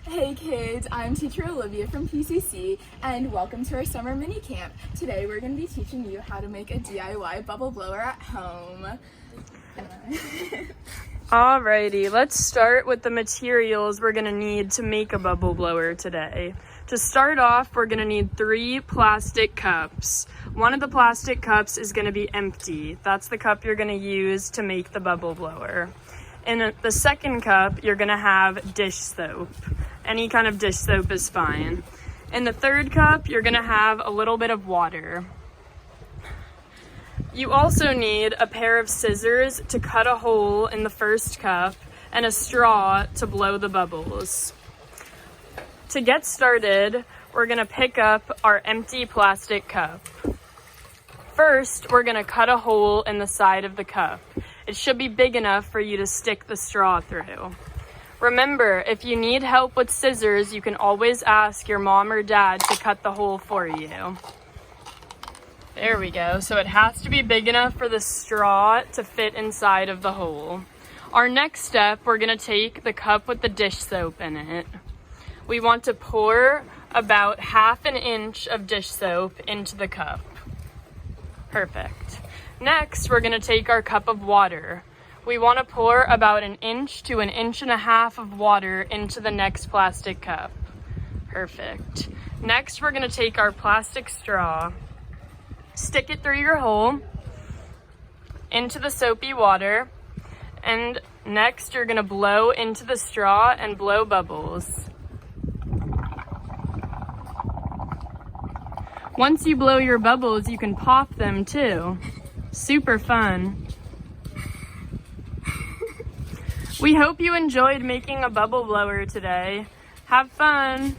Hey kids, I'm teacher Olivia from PCC and welcome to our summer mini camp. Today we're going to be teaching you how to make a DIY bubble blower at home. Alrighty, let's start with the materials we're going to need to make a bubble blower today. To start off, we're going to need 3 plastic cups. One of the plastic cups is going to be empty. That's the cup you're going to use to make the bubble blower. In the second cup, you're going to have dish soap. Any kind of dish soap is fine. In the third cup, you're going to have a little bit of water. You also need a pair of scissors to cut a hole in the first cup and a straw to blow the bubbles. To get started, we're going to pick up our empty plastic cup. First, we're going to cut a hole in the side of the cup. It should be big enough for you to stick the straw through. Remember, if you need help with scissors, you can always ask your mom or dad to cut the hole for you. There we go. So it has to be big enough for the straw to fit inside of the hole. Our next step, we're going to take the cup with the dish soap in it. We want to pour about ½ inch of dish soap into the cup. Perfect. Next, we're going to take our cup of water. We want to pour about 1 inch to 1.5 inches of water into the next plastic cup. Perfect. Next, we're going to take our plastic straw, stick it through your hole into the soapy water, and next you're going to blow into the straw and blow bubbles. Once you blow your bubbles, you can pop them too. Super fun. We hope you enjoyed making a bubble blower today. Have fun!